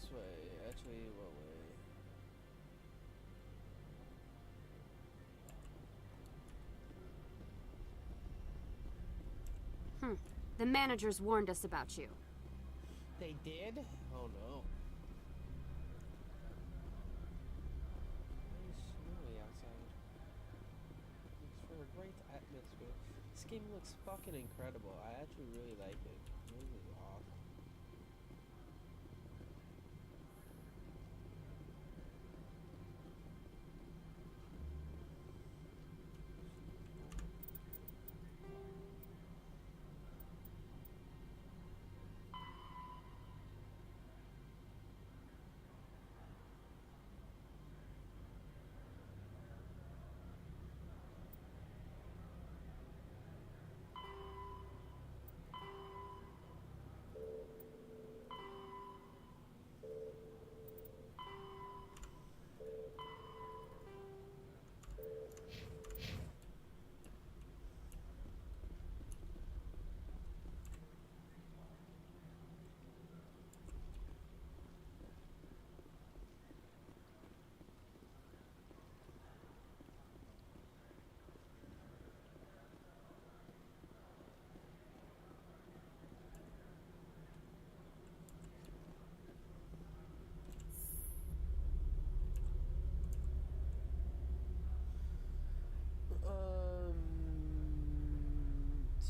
This way. Actually, what way? The managers warned us about you. They did? Oh no. It's snowy outside. Looks for a great atmosphere. This game looks fucking incredible. I actually really like it. This is awesome.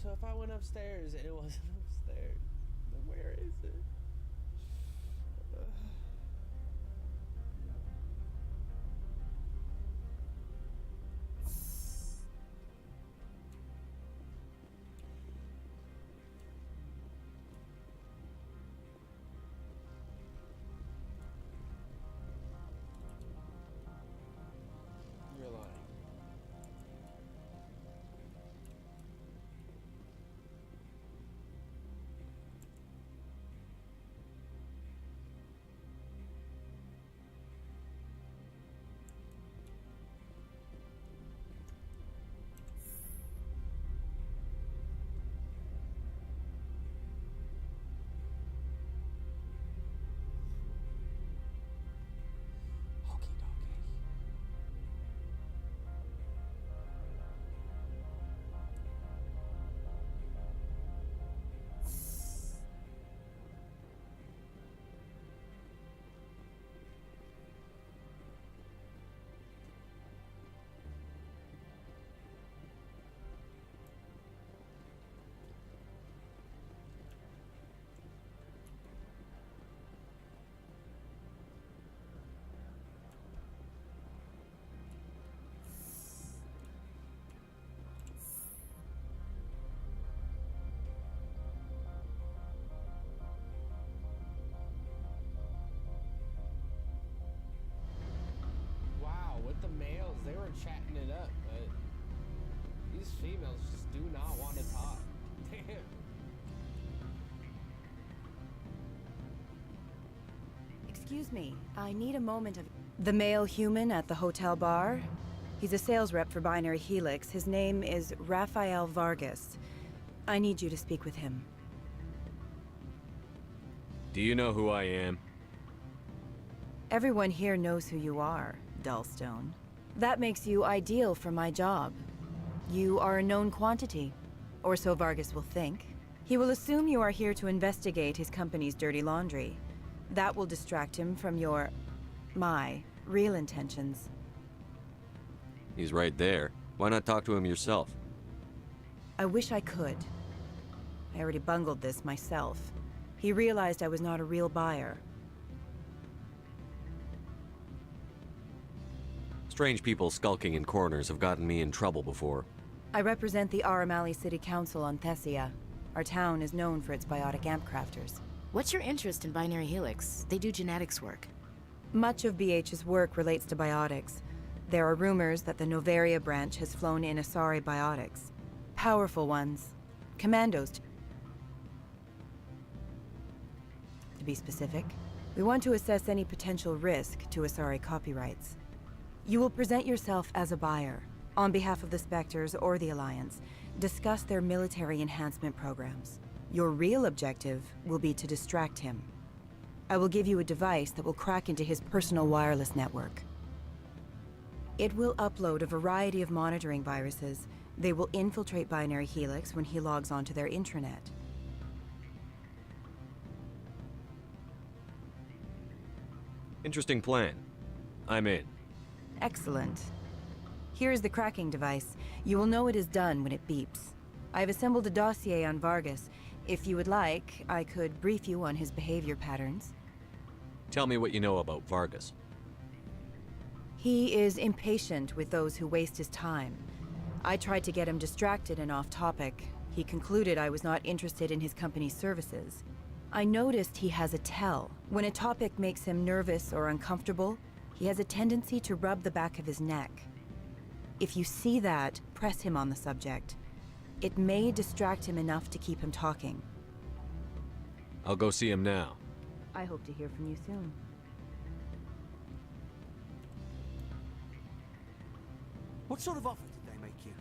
So if I went upstairs and it wasn't upstairs, then where is it? You're lying. Okay, okay. Wow, with the males, they were chatting it up, but these females just do not want to talk. Damn. Excuse me, I need a moment of... The male human at the hotel bar? He's a sales rep for Binary Helix. His name is Rafael Vargas. I need you to speak with him. Do you know who I am? Everyone here knows who you are, Dullstone. That makes you ideal for my job. You are a known quantity, or so Vargas will think. He will assume you are here to investigate his company's dirty laundry. That will distract him from my real intentions. He's right there. Why not talk to him yourself? I wish I could. I already bungled this myself. He realized I was not a real buyer. Strange people skulking in corners have gotten me in trouble before. I represent the Aramali City Council on Thessia. Our town is known for its biotic amp crafters. What's your interest in Binary Helix? They do genetics work. Much of BH's work relates to biotics. There are rumors that the Novaria branch has flown in Asari biotics. Powerful ones. Commandos, to be specific. We want to assess any potential risk to Asari copyrights. You will present yourself as a buyer, on behalf of the Spectres or the Alliance. Discuss their military enhancement programs. Your real objective will be to distract him. I will give you a device that will crack into his personal wireless network. It will upload a variety of monitoring viruses. They will infiltrate Binary Helix when he logs onto their intranet. Interesting plan. I'm in. Excellent. Here is the cracking device. You will know it is done when it beeps. I have assembled a dossier on Vargas. If you would like, I could brief you on his behavior patterns. Tell me what you know about Vargas. He is impatient with those who waste his time. I tried to get him distracted and off topic. He concluded I was not interested in his company's services. I noticed he has a tell. When a topic makes him nervous or uncomfortable, he has a tendency to rub the back of his neck. If you see that, press him on the subject. It may distract him enough to keep him talking. I'll go see him now. I hope to hear from you soon. What sort of offer did they make you?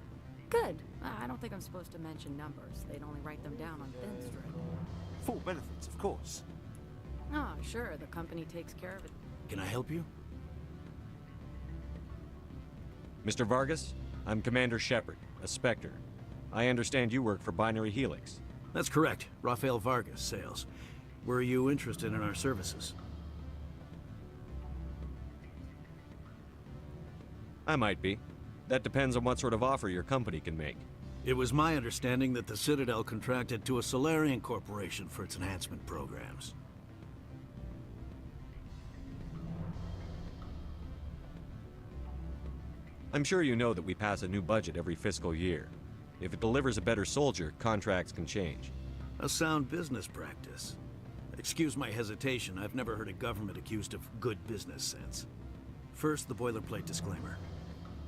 Good. I don't think I'm supposed to mention numbers. They'd only write them down on thin strip. Full benefits, of course. Oh, sure. The company takes care of it. Can I help you? Mr. Vargas, I'm Commander Shepard, a Spectre. I understand you work for Binary Helix. That's correct. Rafael Vargas, sales. Were you interested in our services? I might be. That depends on what sort of offer your company can make. It was my understanding that the Citadel contracted to a Solarian corporation for its enhancement programs. I'm sure you know that we pass a new budget every fiscal year. If it delivers a better soldier, contracts can change. A sound business practice. Excuse my hesitation, I've never heard a government accused of good business sense. First, the boilerplate disclaimer.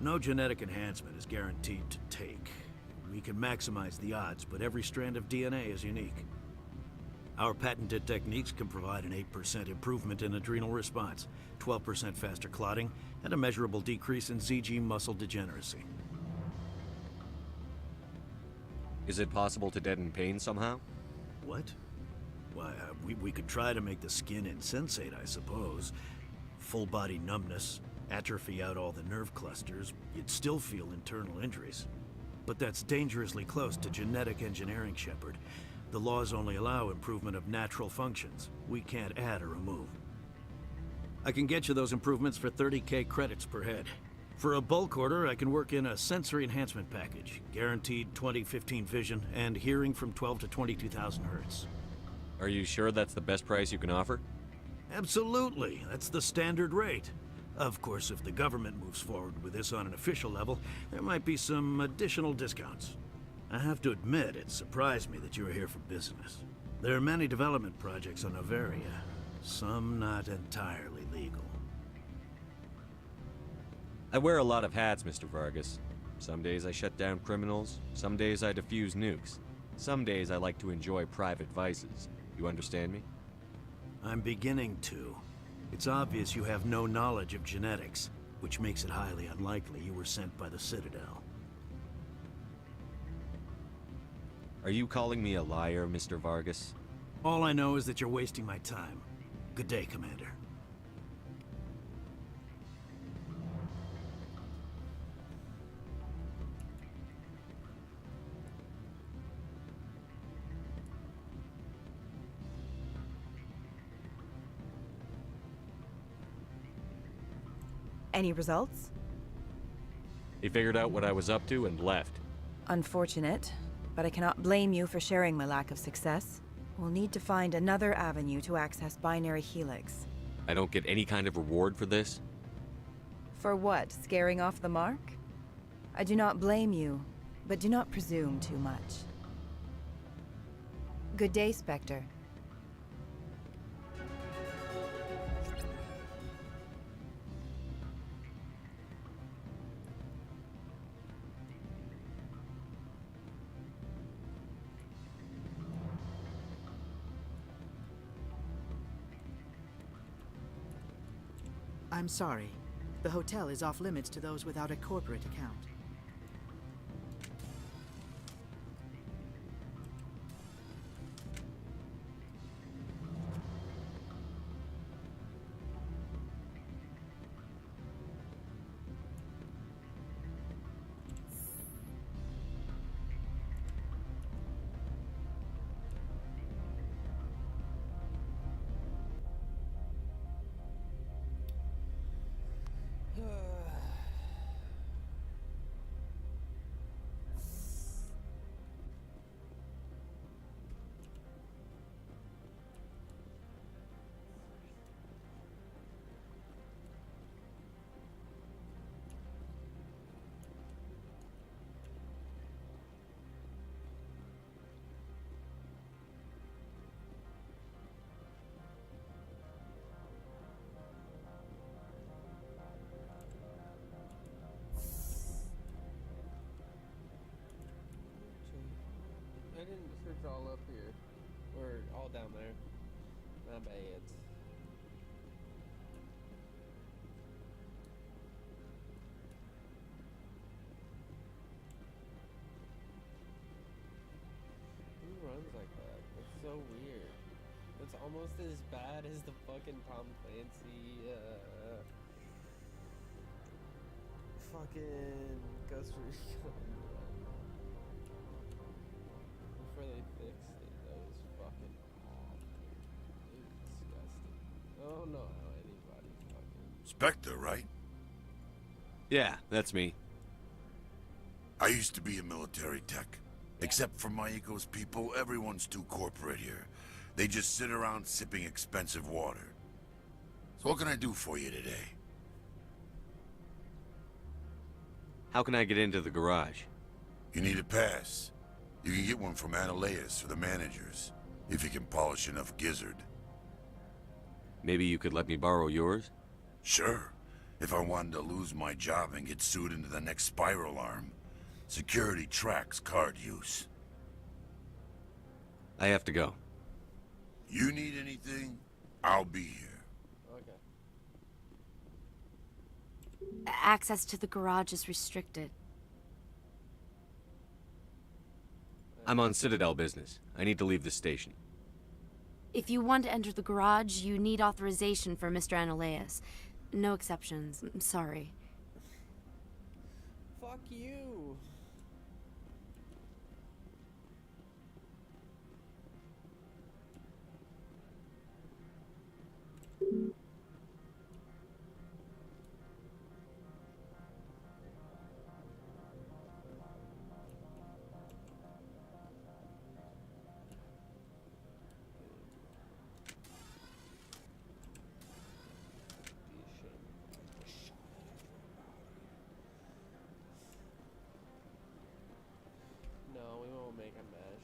No genetic enhancement is guaranteed to take. We can maximize the odds, but every strand of DNA is unique. Our patented techniques can provide an 8% improvement in adrenal response, 12% faster clotting, and a measurable decrease in ZG muscle degeneracy. Is it possible to deaden pain somehow? What? Why, we could try to make the skin insensate, I suppose. Full body numbness, atrophy out all the nerve clusters, you'd still feel internal injuries. But that's dangerously close to genetic engineering, Shepard. The laws only allow improvement of natural functions. We can't add or remove. I can get you those improvements for 30K credits per head. For a bulk order, I can work in a sensory enhancement package, guaranteed 20/15 vision, and hearing from 12 to 22,000 hertz. Are you sure that's the best price you can offer? Absolutely, that's the standard rate. Of course, if the government moves forward with this on an official level, there might be some additional discounts. I have to admit, it surprised me that you were here for business. There are many development projects on Novaria, some not entirely legal. I wear a lot of hats, Mr. Vargas. Some days I shut down criminals, some days I defuse nukes. Some days I like to enjoy private vices. You understand me? I'm beginning to. It's obvious you have no knowledge of genetics, which makes it highly unlikely you were sent by the Citadel. Are you calling me a liar, Mr. Vargas? All I know is that you're wasting my time. Good day, Commander. Any results? He figured out what I was up to and left. Unfortunate, but I cannot blame you for sharing my lack of success. We'll need to find another avenue to access Binary Helix. I don't get any kind of reward for this? For what, scaring off the mark? I do not blame you, but do not presume too much. Good day, Spectre. I'm sorry. The hotel is off limits to those without a corporate account. search all up here. Or all down there. Not bad. Who runs like that? It's so weird. It's almost as bad as the fucking Tom Clancy, fucking Ghost Recon. Before they fixed it, that was fucking awful. It was disgusting. Oh no, anybody fucking. Spectre, right? Yeah, that's me. I used to be a military tech. Except for Maiko's people, everyone's too corporate here. They just sit around sipping expensive water. So what can I do for you today? How can I get into the garage? You need a pass. You can get one from Ananias or the managers, if you can polish enough gizzard. Maybe you could let me borrow yours? Sure, if I wanted to lose my job and get sued into the next spiral arm. Security tracks card use. I have to go. You need anything, I'll be here. Okay. Access to the garage is restricted. I'm on Citadel business. I need to leave the station. If you want to enter the garage, you need authorization for Mr. Ananias. No exceptions. I'm sorry. Fuck you. No, we won't make a mass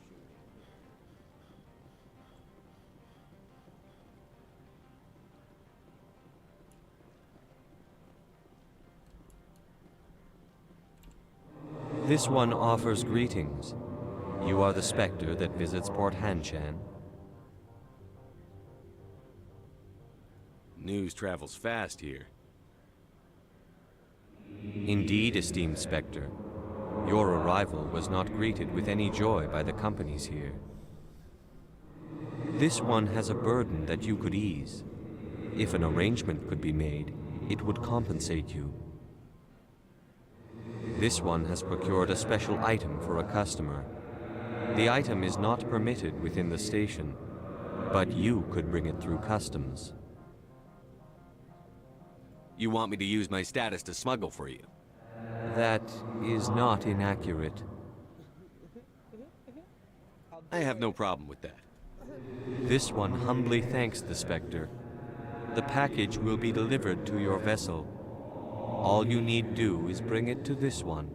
shooting. This one offers greetings. You are the Spectre that visits Port Hanshan. News travels fast here. Indeed, esteemed Spectre. Your arrival was not greeted with any joy by the companies here. This one has a burden that you could ease. If an arrangement could be made, it would compensate you. This one has procured a special item for a customer. The item is not permitted within the station, but you could bring it through customs. You want me to use my status to smuggle for you? That is not inaccurate. I have no problem with that. This one humbly thanks the Spectre. The package will be delivered to your vessel. All you need do is bring it to this one.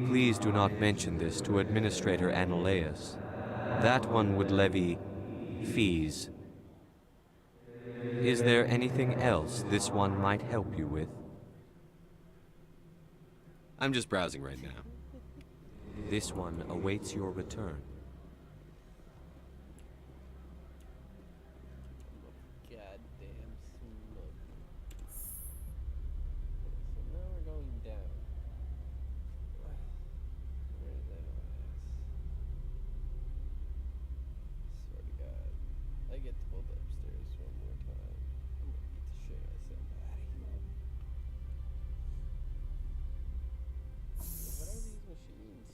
Please do not mention this to Administrator Ananias. That one would levy fees. Is there anything else this one might help you with? I'm just browsing right now. This one awaits your return. Goddamn smoke. So now we're going down. Where's that ass? Swear to God. I get told upstairs one more time. I'm gonna beat the shit out of somebody. What are these machines?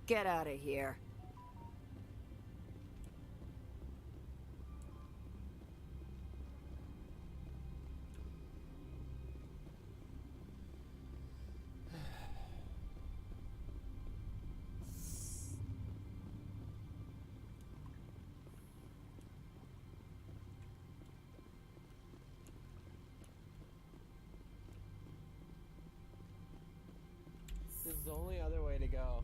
Get out of here. the only other way to go.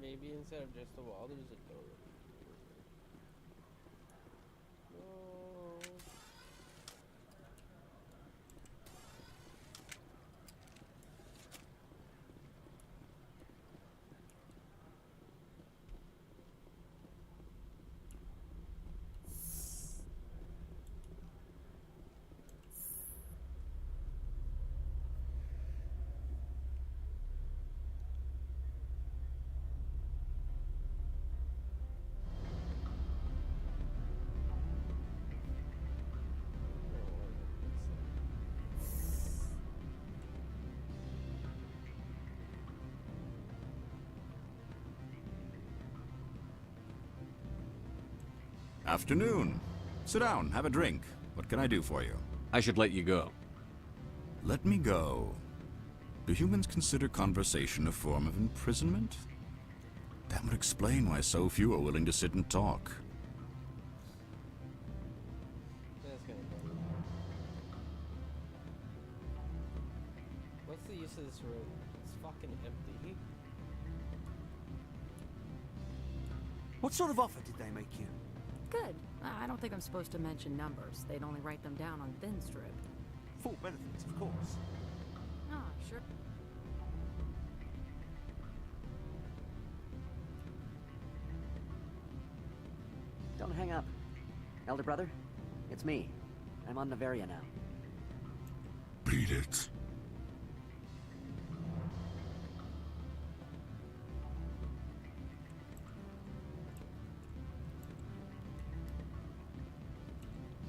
Maybe instead of just a wall, there's a door. No. Afternoon. Sit down, have a drink. What can I do for you? I should let you go. Let me go. Do humans consider conversation a form of imprisonment? That would explain why so few are willing to sit and talk. That's kind of funny. What's the use of this room? It's fucking empty. What sort of offer did they make you? Good. I don't think I'm supposed to mention numbers. They'd only write them down on thin strip. Full benefits, of course. Ah, sure. Don't hang up. Elder brother, it's me. I'm on Noveria now. Beat it.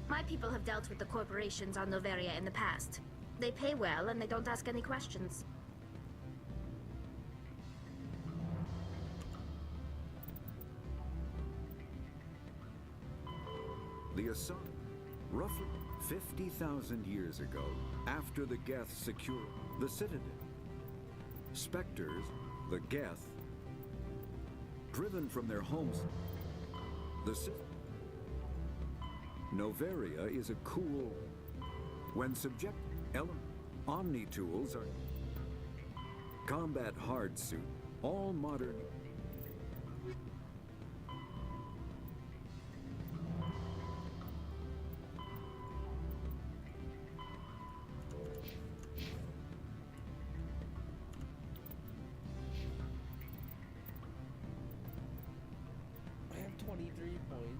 My people have dealt with the corporations on Noveria in the past. They pay well and they don't ask any questions. The assault, roughly 50,000 years ago, after the Geth secured the Citadel. Spectres, the Geth, driven from their homes, the Noveria is a cool. When subject Omni tools are combat hard suit, all modern. I have 23 points.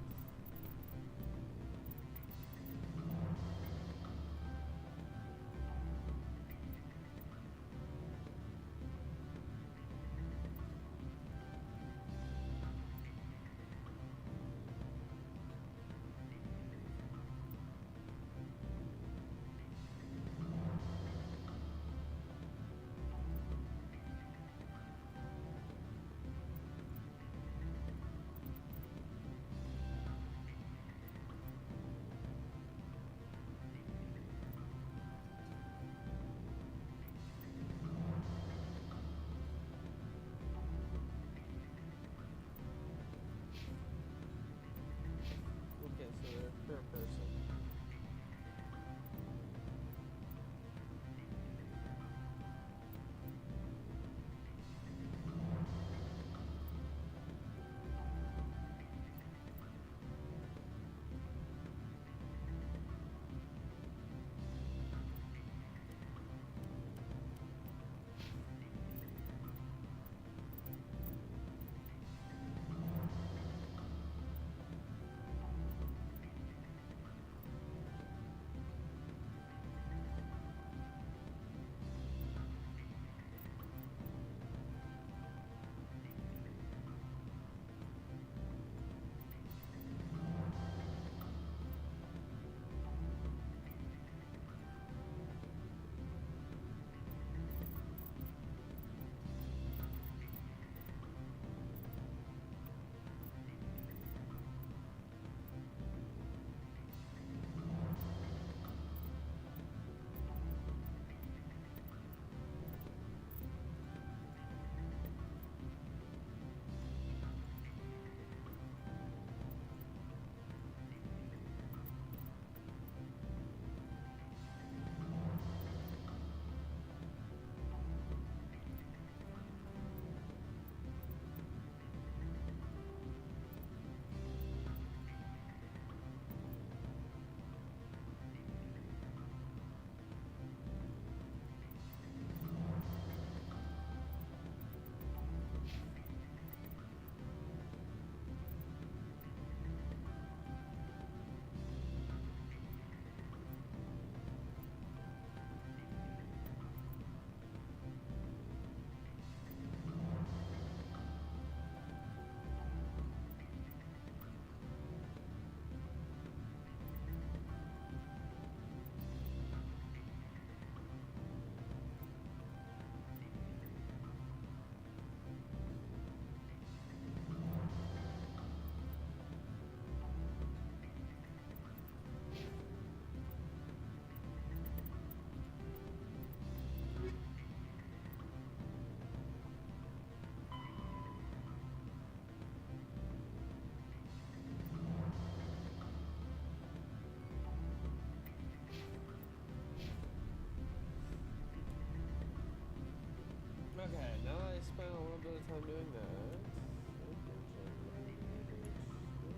time doing that.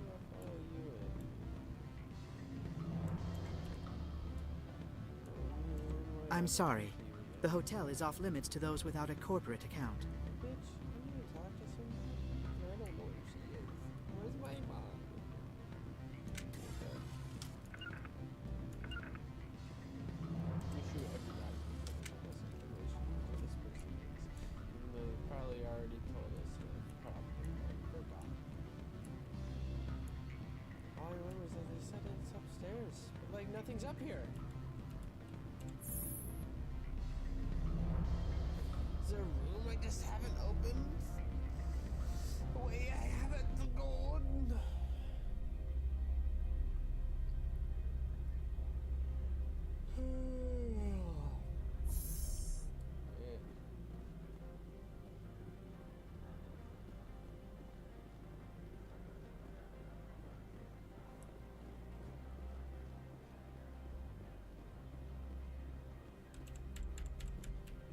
I'll follow you in. I'm sorry. The hotel is off limits to those without a corporate account. Bitch, I'm gonna talk to someone. I don't know where she is. Where's my mom? Okay. I'm sure everybody knows this information who this person is. Even though they probably already told us, or probably forgot. All I remember is that they said it's upstairs, but like nothing's up here. Is there a room I just haven't opened? Wait, I haven't gone.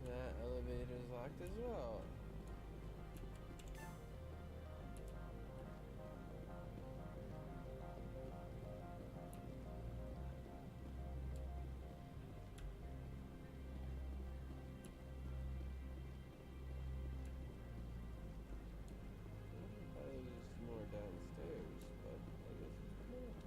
That elevator's locked as well. I thought it was more downstairs, but I guess it's not.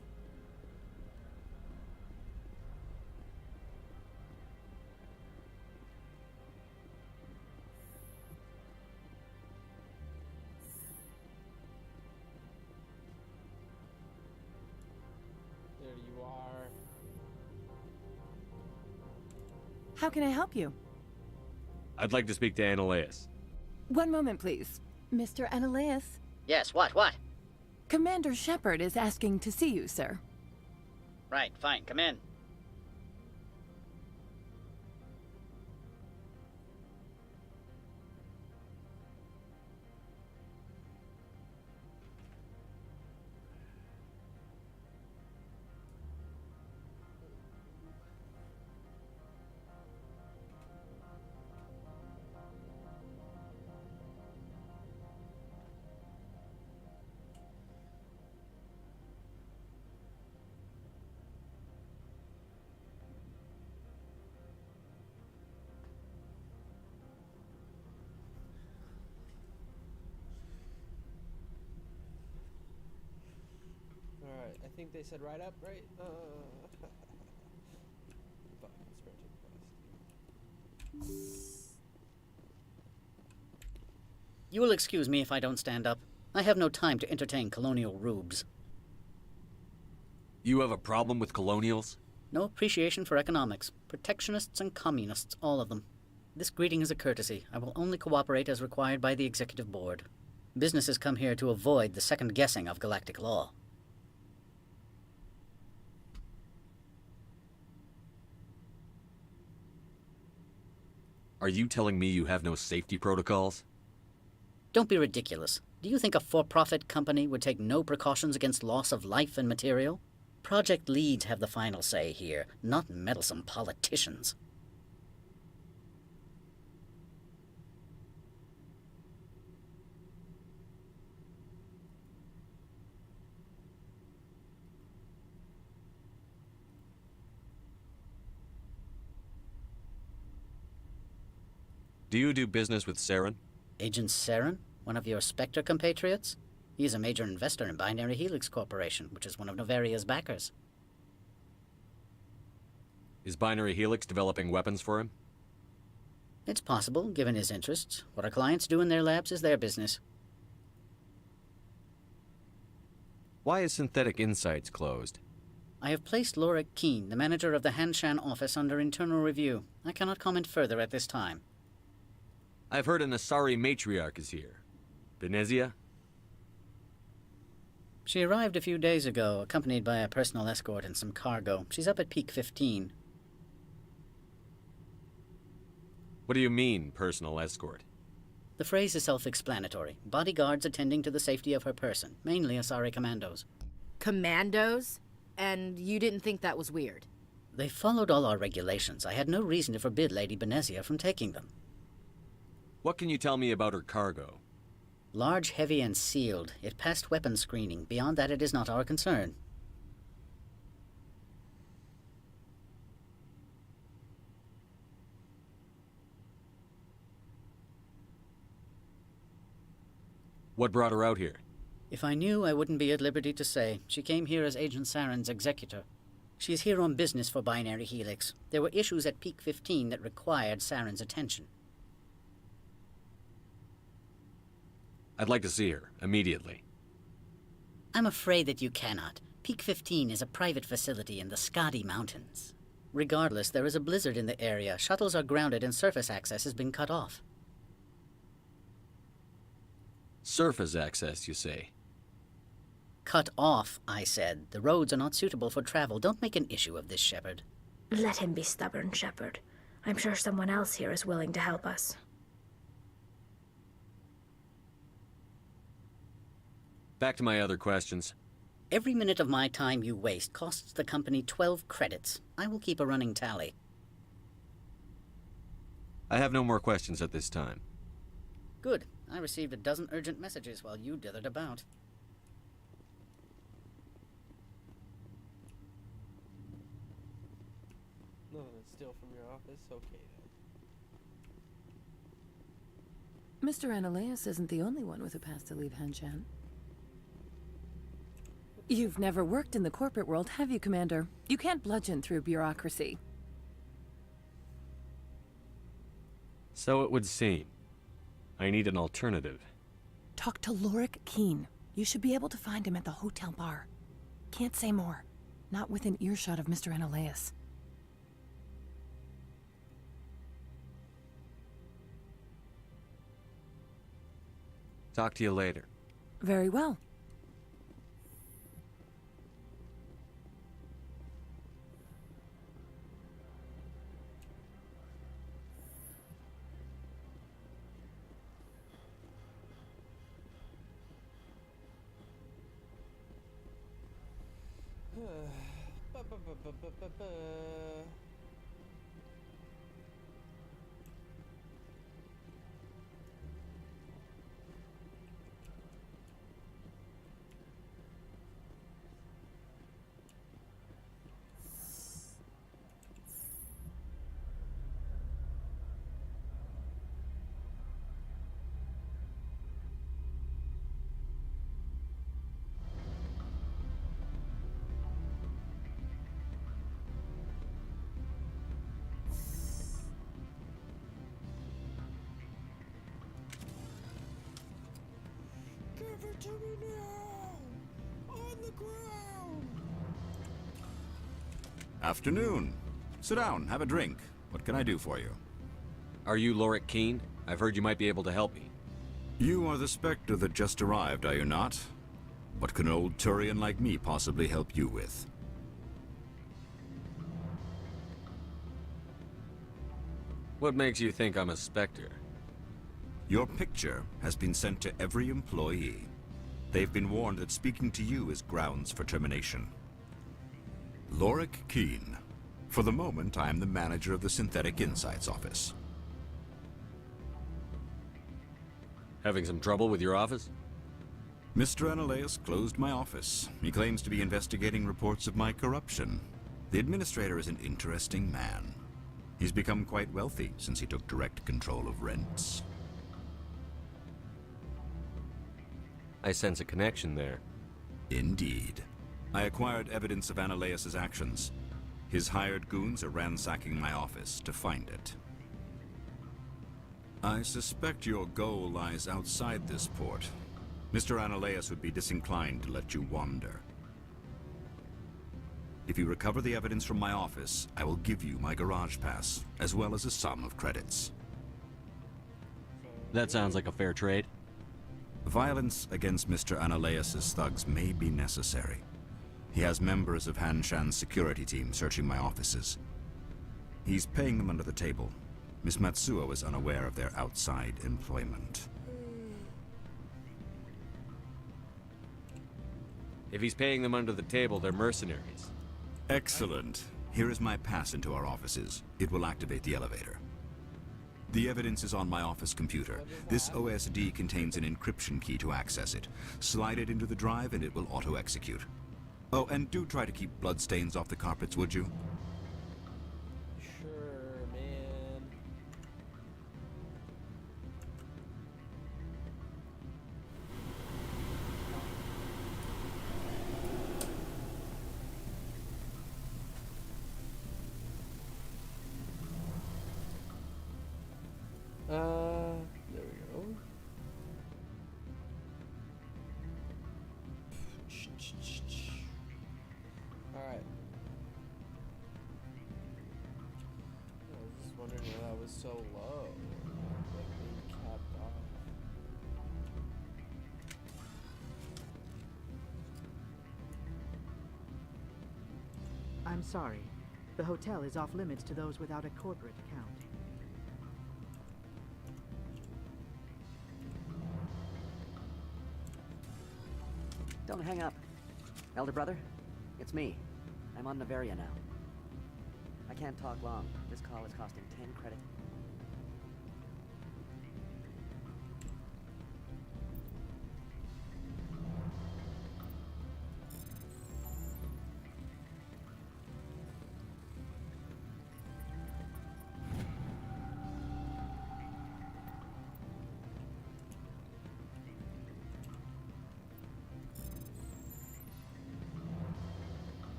There you are. How can I help you? I'd like to speak to Annaleus. One moment, please. Mr. Annaleus. Yes, what? Commander Shepard is asking to see you, sir. Right, fine, come in. Alright, I think they said right up, right? Fuck, sprinting fast. You will excuse me if I don't stand up. I have no time to entertain colonial rubes. You have a problem with colonials? No appreciation for economics. Protectionists and communists, all of them. This greeting is a courtesy. I will only cooperate as required by the Executive Board. Businesses come here to avoid the second guessing of galactic law. Are you telling me you have no safety protocols? Don't be ridiculous. Do you think a for-profit company would take no precautions against loss of life and material? Project leads have the final say here, not meddlesome politicians. Do you do business with Saren? Agent Saren? One of your Spectre compatriots? He is a major investor in Binary Helix Corporation, which is one of Novaria's backers. Is Binary Helix developing weapons for him? It's possible, given his interests. What our clients do in their labs is their business. Why is Synthetic Insights closed? I have placed Laura Keene, the manager of the Hanshan office, under internal review. I cannot comment further at this time. I've heard an Asari matriarch is here. Benezia? She arrived a few days ago, accompanied by a personal escort and some cargo. She's up at Peak 15. What do you mean, personal escort? The phrase is self-explanatory. Bodyguards attending to the safety of her person, mainly Asari commandos. Commandos? And you didn't think that was weird? They followed all our regulations. I had no reason to forbid Lady Benezia from taking them. What can you tell me about her cargo? Large, heavy, and sealed. It passed weapons screening. Beyond that, it is not our concern. What brought her out here? If I knew, I wouldn't be at liberty to say. She came here as Agent Saren's executor. She's here on business for Binary Helix. There were issues at Peak 15 that required Saren's attention. I'd like to see her, immediately. I'm afraid that you cannot. Peak 15 is a private facility in the Skadi Mountains. Regardless, there is a blizzard in the area. Shuttles are grounded and surface access has been cut off. Surface access, you say? Cut off, I said. The roads are not suitable for travel. Don't make an issue of this, Shepard. Let him be stubborn, Shepard. I'm sure someone else here is willing to help us. Back to my other questions. Every minute of my time you waste costs the company 12 credits. I will keep a running tally. I have no more questions at this time. Good. I received a dozen urgent messages while you dithered about. Nothing to steal from your office? Okay then. Mr. Ananias isn't the only one with a pass to leave Hanshan. You've never worked in the corporate world, have you, Commander? You can't bludgeon through bureaucracy. So it would seem. I need an alternative. Talk to Lorik Keen. You should be able to find him at the hotel bar. Can't say more. Not within earshot of Mr. Ananias. Talk to you later. Very well. Give it to me now! On the ground! Afternoon. Sit down, have a drink. What can I do for you? Are you Lorik Keen? I've heard you might be able to help me. You are the Spectre that just arrived, are you not? What can an old Turian like me possibly help you with? What makes you think I'm a Spectre? Your picture has been sent to every employee. They've been warned that speaking to you is grounds for termination. Lorik Keen. For the moment, I am the manager of the Synthetic Insights office. Having some trouble with your office? Mr. Ananias closed my office. He claims to be investigating reports of my corruption. The administrator is an interesting man. He's become quite wealthy since he took direct control of rents. I sense a connection there. Indeed. I acquired evidence of Ananias' actions. His hired goons are ransacking my office to find it. I suspect your goal lies outside this port. Mr. Ananias would be disinclined to let you wander. If you recover the evidence from my office, I will give you my garage pass, as well as a sum of credits. That sounds like a fair trade. Violence against Mr. Ananias' thugs may be necessary. He has members of Hanshan's security team searching my offices. He's paying them under the table. Miss Matsuo is unaware of their outside employment. If he's paying them under the table, they're mercenaries. Excellent. Here is my pass into our offices. It will activate the elevator. The evidence is on my office computer. This OSD contains an encryption key to access it. Slide it into the drive and it will auto-execute. Oh, and do try to keep bloodstains off the carpets, would you? Sure, man. There we go. Alright. I was just wondering why that was so low. Like being capped off. I'm sorry. The hotel is off limits to those without a corporate account. Don't hang up. Elder brother, it's me. I'm on Noveria now. I can't talk long. This call is costing 10 credit.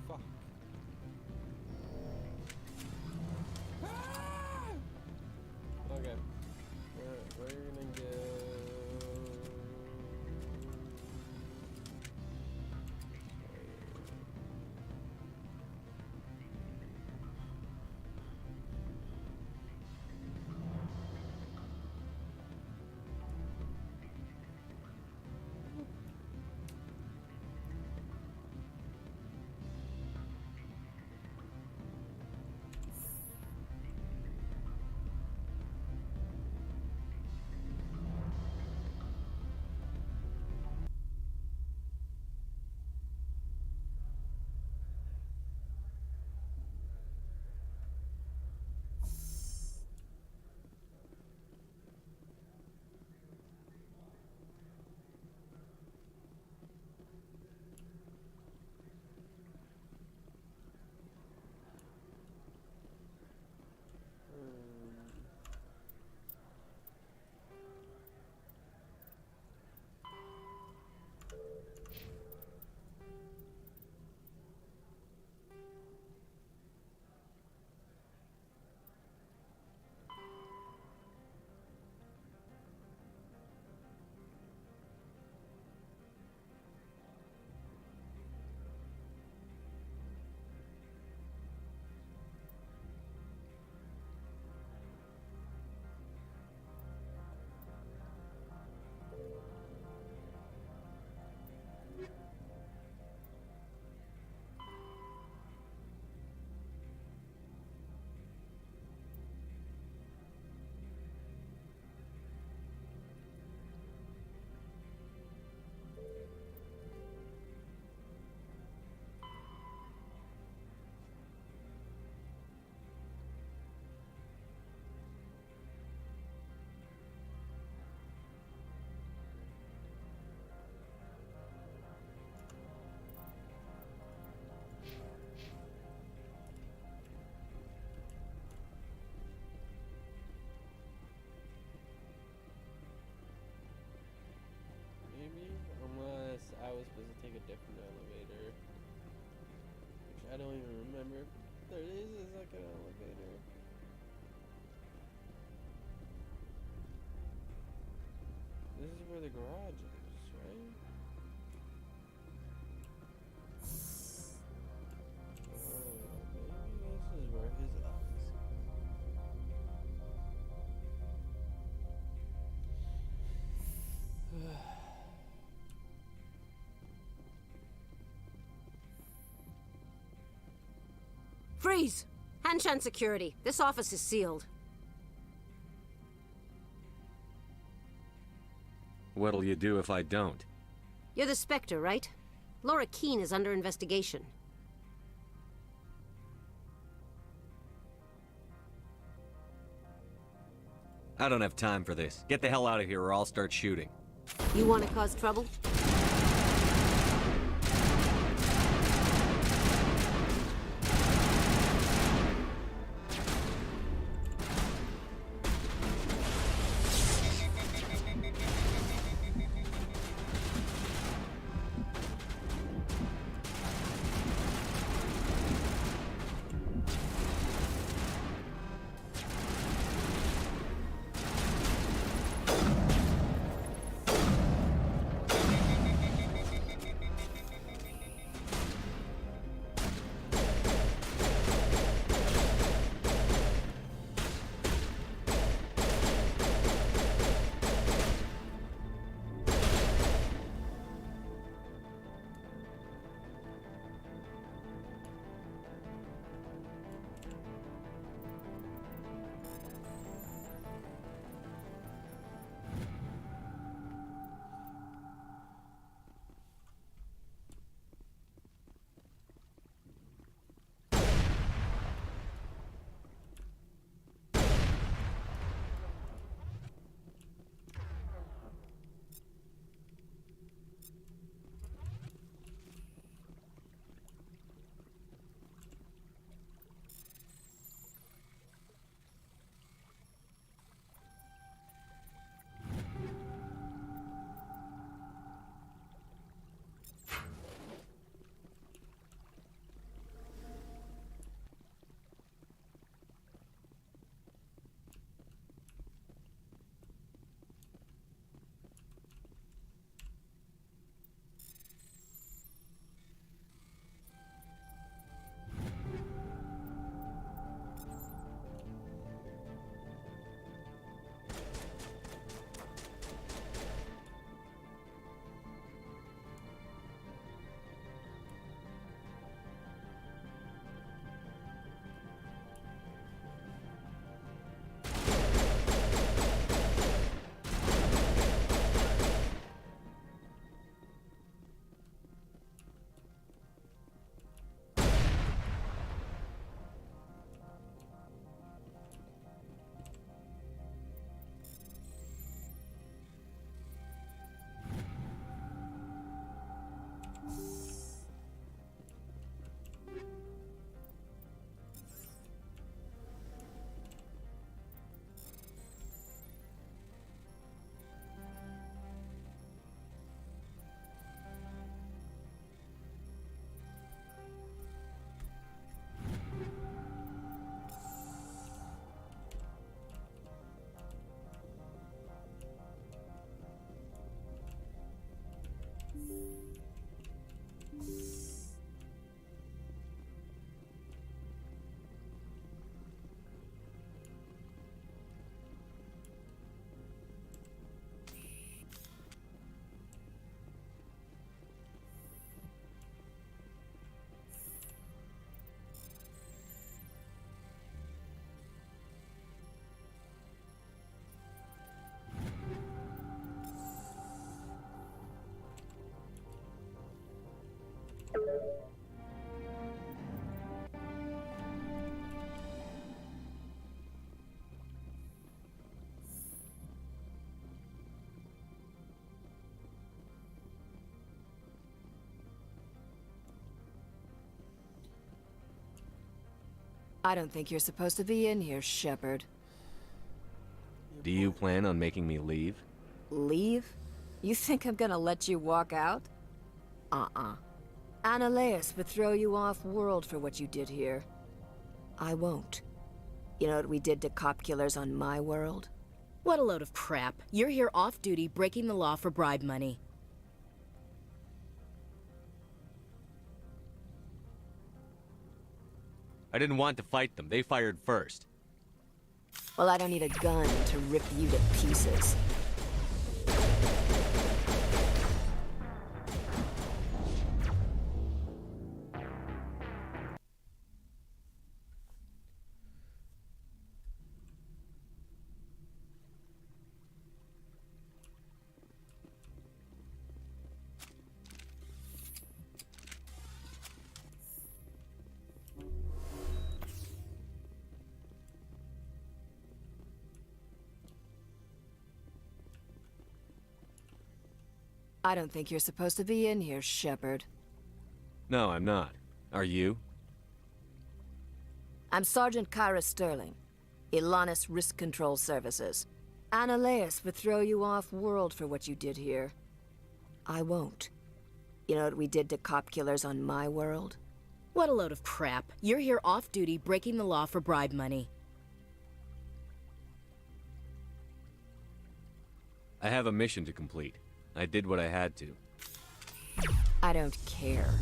Fuck. Okay. We're gonna go. Unless I was supposed to take a different elevator. Which I don't even remember if there is like an elevator. This is where the garage is, right? Oh, maybe this is where his office is. Freeze! Hanshan Security. This office is sealed. What'll you do if I don't? You're the Spectre, right? Laura Keene is under investigation. I don't have time for this. Get the hell out of here or I'll start shooting. You want to cause trouble? I don't think you're supposed to be in here, Shepard. Do you plan on making me leave? Leave? You think I'm gonna let you walk out? Uh-uh. Analeus would throw you off-world for what you did here. I won't. You know what we did to cop killers on my world? What a load of crap. You're here off-duty breaking the law for bribe money. I didn't want to fight them. They fired first. Well, I don't need a gun to rip you to pieces. I don't think you're supposed to be in here, Shepard. No, I'm not. Are you? I'm Sergeant Kyra Sterling, Ilanis Risk Control Services. Analeas would throw you off-world for what you did here. I won't. You know what we did to cop killers on my world? What a load of crap. You're here off-duty breaking the law for bribe money. I have a mission to complete. I did what I had to. I don't care.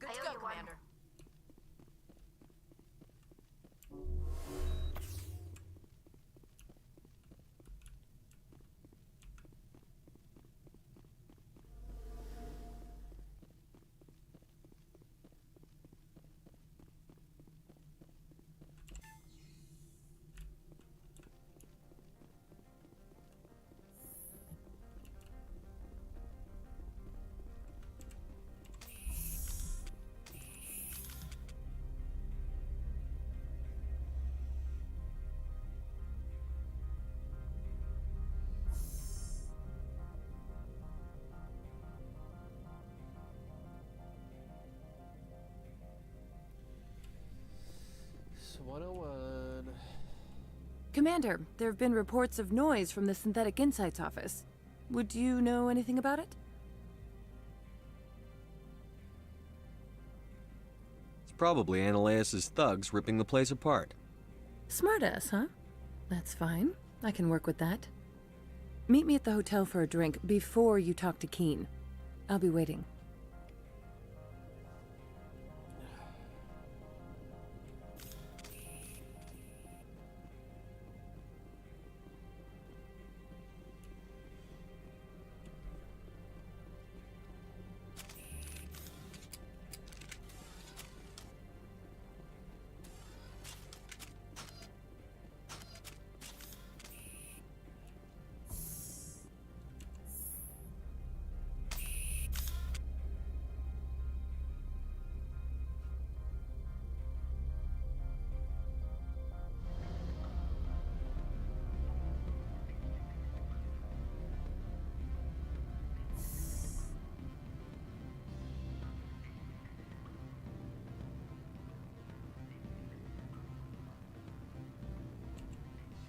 Good to go, Commander. So 101. Commander, there have been reports of noise from the Synthetic Insights office. Would you know anything about it? It's probably Ananias' thugs ripping the place apart. Smartass, huh? That's fine. I can work with that. Meet me at the hotel for a drink before you talk to Keen. I'll be waiting.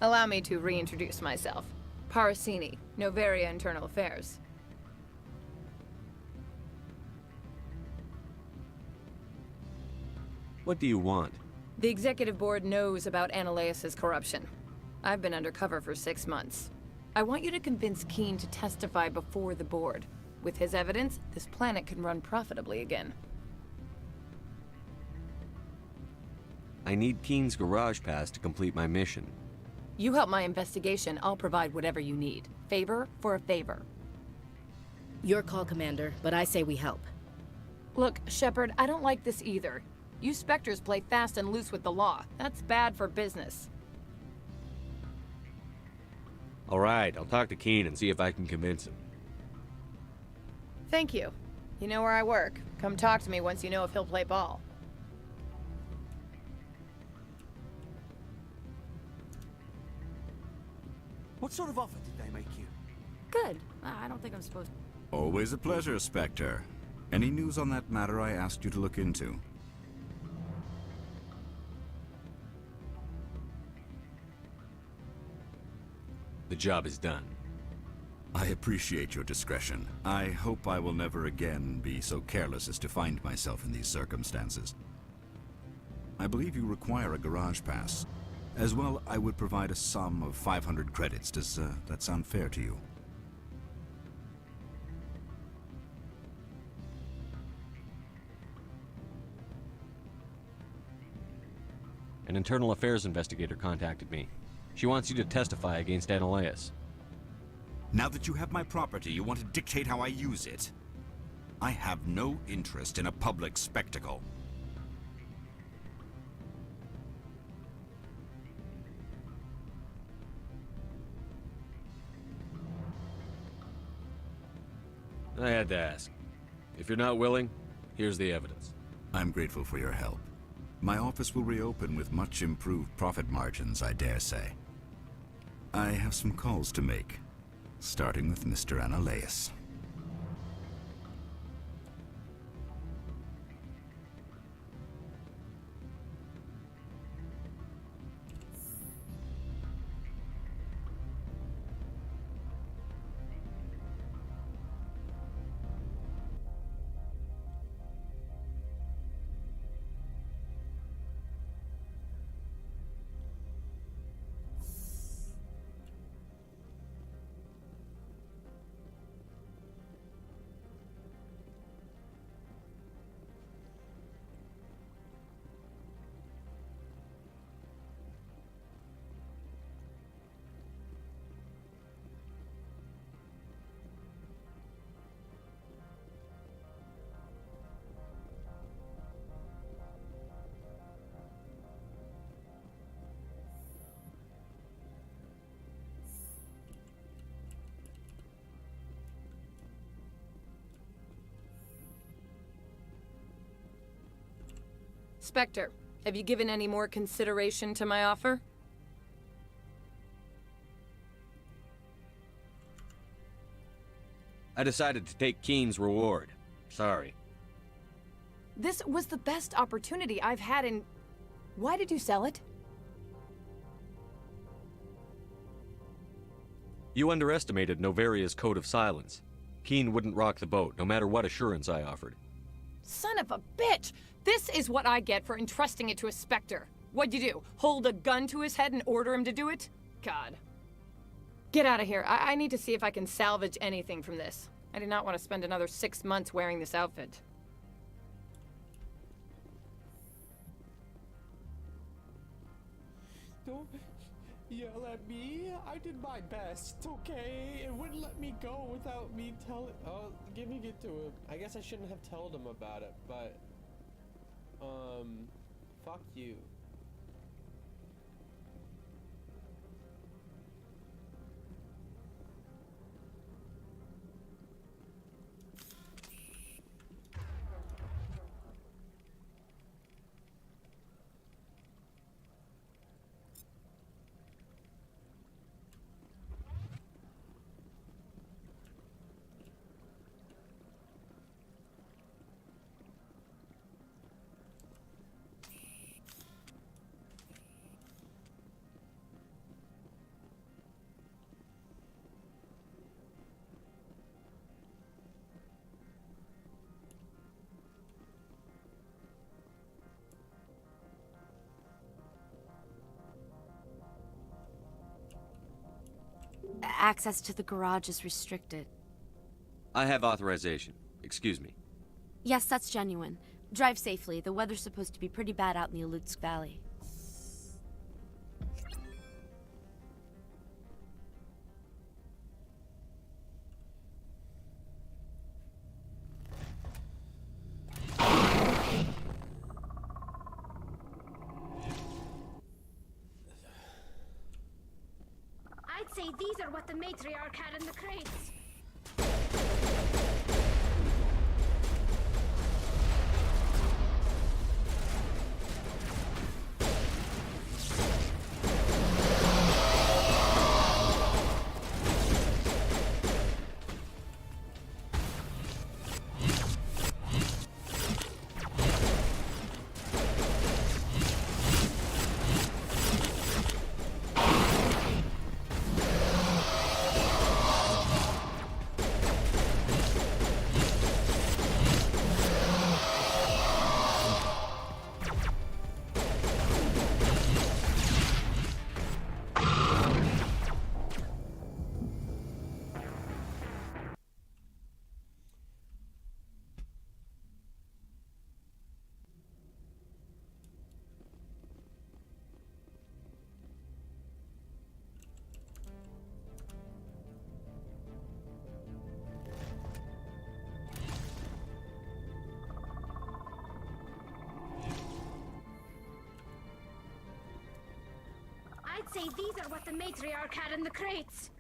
Allow me to reintroduce myself. Parasini, Novaria Internal Affairs. What do you want? The executive board knows about Ananias' corruption. I've been undercover for 6 months. I want you to convince Keen to testify before the board. With his evidence, this planet can run profitably again. I need Keen's garage pass to complete my mission. You help my investigation, I'll provide whatever you need. Favor for a favor. Your call, Commander, but I say we help. Look, Shepard, I don't like this either. You Spectres play fast and loose with the law. That's bad for business. All right, I'll talk to Keen and see if I can convince him. Thank you. You know where I work. Come talk to me once you know if he'll play ball. What sort of offer did they make you? Good. I don't think I'm supposed to. Always a pleasure, Spectre. Any news on that matter I asked you to look into? The job is done. I appreciate your discretion. I hope I will never again be so careless as to find myself in these circumstances. I believe you require a garage pass. As well, I would provide a sum of 500 credits. Does that sound fair to you? An internal affairs investigator contacted me. She wants you to testify against Ananias. Now that you have my property, you want to dictate how I use it? I have no interest in a public spectacle. I had to ask. If you're not willing, here's the evidence. I'm grateful for your help. My office will reopen with much improved profit margins, I dare say. I have some calls to make, starting with Mr. Ananias. Spectre, have you given any more consideration to my offer? I decided to take Keen's reward. Sorry. This was the best opportunity I've had in... Why did you sell it? You underestimated Novaria's code of silence. Keen wouldn't rock the boat, no matter what assurance I offered. Son of a bitch! This is what I get for entrusting it to a Spectre. What'd you do? Hold a gun to his head and order him to do it? God. Get out of here. I need to see if I can salvage anything from this. I do not want to spend another 6 months wearing this outfit. Don't yell at me. I did my best, okay? It wouldn't let me go without me telling. Oh, give me get to him. I guess I shouldn't have told him about it, but fuck you. Access to the garage is restricted. I have authorization. Excuse me. Yes, that's genuine. Drive safely. The weather's supposed to be pretty bad out in the Alutsk Valley. I'd say these are what the matriarch had in the crates. I'd say these are what the matriarch had in the crates.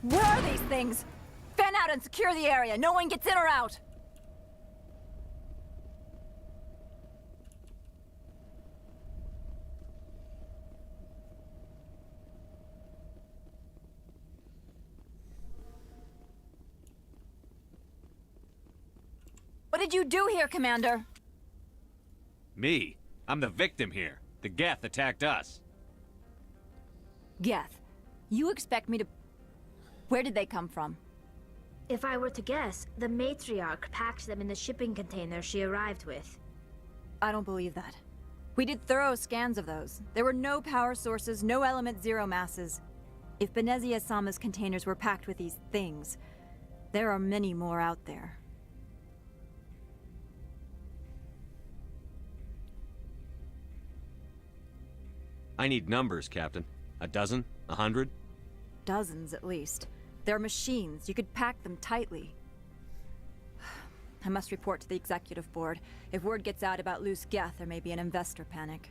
Where are these things? Fan out and secure the area. No one gets in or out. What did you do here, Commander? Me? I'm the victim here. The Geth attacked us. Geth, you expect me to... Where did they come from? If I were to guess, the matriarch packed them in the shipping container she arrived with. I don't believe that. We did thorough scans of those. There were no power sources, no element zero masses. If Benezia-sama's containers were packed with these things, there are many more out there. I need numbers, Captain. A dozen? 100? Dozens, at least. They're machines. You could pack them tightly. I must report to the executive board. If word gets out about loose Geth, there may be an investor panic.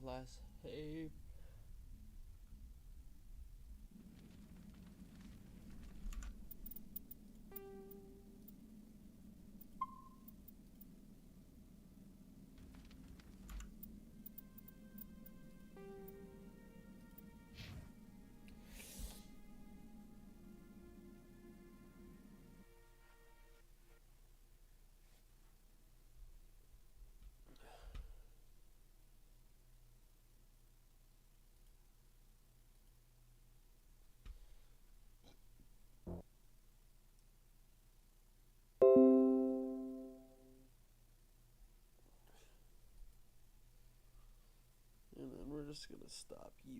last tape. And then we're just gonna stop you.